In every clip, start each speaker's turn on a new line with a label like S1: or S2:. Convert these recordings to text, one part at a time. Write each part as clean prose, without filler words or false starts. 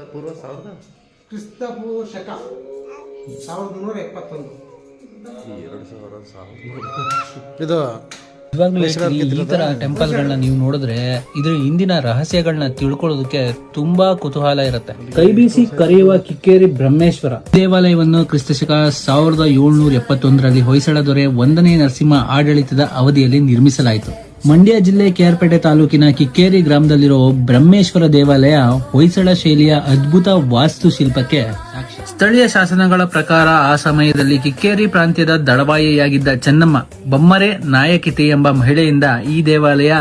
S1: ಕ್ರಿಸ್ತಪೂರ್ವ 1000
S2: ಕ್ರಿಸ್ತಪೂರ್ವ ಶಕ 1171
S1: ಇದು
S3: ಇವಾಗಲೂ ಈ ತರ ಟೆಂಪಲ್ಗಳನ್ನ ನೀವು ನೋಡಿದ್ರೆ ಇದ್ರ ಹಿಂದಿನ ರಹಸ್ಯಗಳನ್ನ ತಿಳ್ಕೊಳ್ಳೋದಕ್ಕೆ ತುಂಬಾ ಕುತೂಹಲ ಇರುತ್ತೆ. ಕೈ ಬೀಸಿ ಕರೆಯುವ ಕಿಕ್ಕೇರಿ ಬ್ರಹ್ಮೇಶ್ವರ ದೇವಾಲಯವನ್ನು ಕ್ರಿಸ್ತಶಕ 1771ರಲ್ಲಿ ಹೊಯ್ಸಳ ದೊರೆ 1ನೇ ನರಸಿಂಹ ಆಡಳಿತದ ಅವಧಿಯಲ್ಲಿ ನಿರ್ಮಿಸಲಾಯಿತು. ಮಂಡ್ಯ ಜಿಲ್ಲೆ ಕೆಆರ್ಪೇಟೆ ತಾಲೂಕಿನ ಕಿಕ್ಕೇರಿ ಗ್ರಾಮದಲ್ಲಿರೋ ಬ್ರಹ್ಮೇಶ್ವರ ದೇವಾಲಯ ಹೊಯ್ಸಳ ಶೈಲಿಯ ಅದ್ಭುತ ವಾಸ್ತುಶಿಲ್ಪಕ್ಕೆ ಸಾಕ್ಷಿ. ಸ್ಥಳೀಯ ಶಾಸನಗಳ ಪ್ರಕಾರ ಆ ಸಮಯದಲ್ಲಿ ಕಿಕ್ಕೇರಿ ಪ್ರಾಂತ್ಯದ ದಳವಾಯಿಯಾಗಿದ್ದ ಚೆನ್ನಮ್ಮ ಬೊಮ್ಮರೆ ನಾಯಕಿತೆ ಎಂಬ ಮಹಿಳೆಯಿಂದ ಈ ದೇವಾಲಯ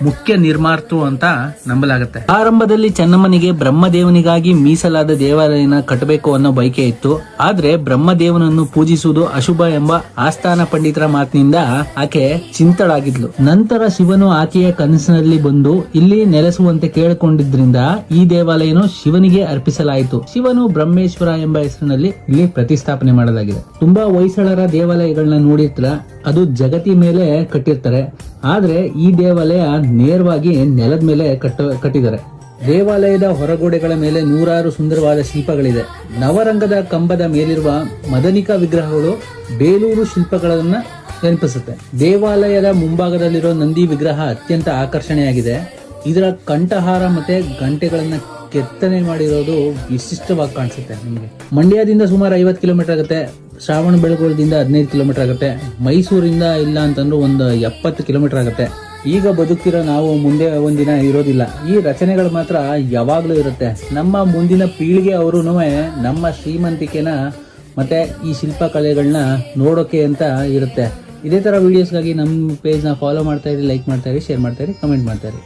S3: ಮುಖ್ಯ ನಿರ್ಮಾತೃ ಅಂತ ನಂಬಲಾಗುತ್ತೆ. ಆರಂಭದಲ್ಲಿ ಚೆನ್ನಮ್ಮನಿಗೆ ಬ್ರಹ್ಮದೇವನಿಗಾಗಿ ಮೀಸಲಾದ ದೇವಾಲಯನ ಕಟ್ಟಬೇಕು ಅನ್ನೋ ಬಯಕೆ ಇತ್ತು. ಆದ್ರೆ ಬ್ರಹ್ಮದೇವನನ್ನು ಪೂಜಿಸುವುದು ಅಶುಭ ಎಂಬ ಆಸ್ಥಾನ ಪಂಡಿತರ ಮಾತಿನಿಂದ ಆಕೆ ಚಿಂತಳಾಗಿದ್ಲು. ನಂತರ ಶಿವನು ಆಕೆಯ ಕನಸಿನಲ್ಲಿ ಬಂದು ಇಲ್ಲಿ ನೆಲೆಸುವಂತೆ ಕೇಳಿಕೊಂಡಿದ್ರಿಂದ ಈ ದೇವಾಲಯನು ಶಿವನಿಗೆ ಅರ್ಪಿಸಲಾಯಿತು. ಶಿವನು ಬ್ರಹ್ಮೇಶ್ವರ ಎಂಬ ಹೆಸರಿನಲ್ಲಿ ಇಲ್ಲಿ ಪ್ರತಿಷ್ಠಾಪನೆ ಮಾಡಲಾಗಿದೆ. ತುಂಬಾ ಹೊಯ್ಸಳರ ದೇವಾಲಯಗಳನ್ನ ನೋಡಿರ್ತೀರ, ಅದು ಜಗತಿ ಮೇಲೆ ಕಟ್ಟಿರ್ತಾರೆ. ಆದ್ರೆ ಈ ದೇವಾಲಯ ನೇರವಾಗಿ ನೆಲದ ಮೇಲೆ ಕಟ್ಟಿದ್ದಾರೆ. ದೇವಾಲಯದ ಹೊರಗೋಡೆಗಳ ಮೇಲೆ 106 ಸುಂದರವಾದ ಶಿಲ್ಪಗಳಿದೆ. ನವರಂಗದ ಕಂಬದ ಮೇಲಿರುವ ಮದನಿಕಾ ವಿಗ್ರಹಗಳು ಬೇಲೂರು ಶಿಲ್ಪಗಳನ್ನ ನೆನಪಿಸುತ್ತೆ. ದೇವಾಲಯದ ಮುಂಭಾಗದಲ್ಲಿರೋ ನಂದಿ ವಿಗ್ರಹ ಅತ್ಯಂತ ಆಕರ್ಷಣೆಯಾಗಿದೆ. ಇದರ ಕಂಠಹಾರ ಮತ್ತೆ ಗಂಟೆಗಳನ್ನ ಕೆತ್ತನೆ ಮಾಡಿರೋದು ವಿಶಿಷ್ಟವಾಗಿ ಕಾಣಿಸುತ್ತೆ. ನಿಮಗೆ ಮಂಡ್ಯದಿಂದ ಸುಮಾರು 50 ಕಿಲೋಮೀಟರ್ ಆಗುತ್ತೆ. ಶ್ರಾವಣ ಬೆಳಗೊಳದಿಂದ 15 ಕಿಲೋಮೀಟರ್ ಆಗುತ್ತೆ. ಮೈಸೂರಿಂದ ಇಲ್ಲ ಅಂತಂದ್ರೂ ಒಂದು 70 ಕಿಲೋಮೀಟರ್ ಆಗುತ್ತೆ. ಈಗ ಬದುಕ್ತಿರೋ ನಾವು ಮುಂದೆ ಒಂದಿನ ಇರೋದಿಲ್ಲ. ಈ ರಚನೆಗಳು ಮಾತ್ರ ಯಾವಾಗ್ಲೂ ಇರುತ್ತೆ. ನಮ್ಮ ಮುಂದಿನ ಪೀಳಿಗೆ ಅವರು ನಮ್ಮ ಶ್ರೀಮಂತಿಕೆನ ಮತ್ತೆ ಈ ಶಿಲ್ಪಕಲೆಗಳನ್ನ ನೋಡೋಕೆ ಅಂತ ಇರುತ್ತೆ. ಇದೇ ತರ ವಿಡಿಯೋಸ್ಗಾಗಿ ನಮ್ಮ ಪೇಜ್ನ ಫಾಲೋ ಮಾಡ್ತಾ ಇರಿ, ಲೈಕ್ ಮಾಡ್ತಾ ಇರಿ, ಶೇರ್ ಮಾಡ್ತಾ ಇರಿ, ಕಮೆಂಟ್ ಮಾಡ್ತಾ ಇರಿ.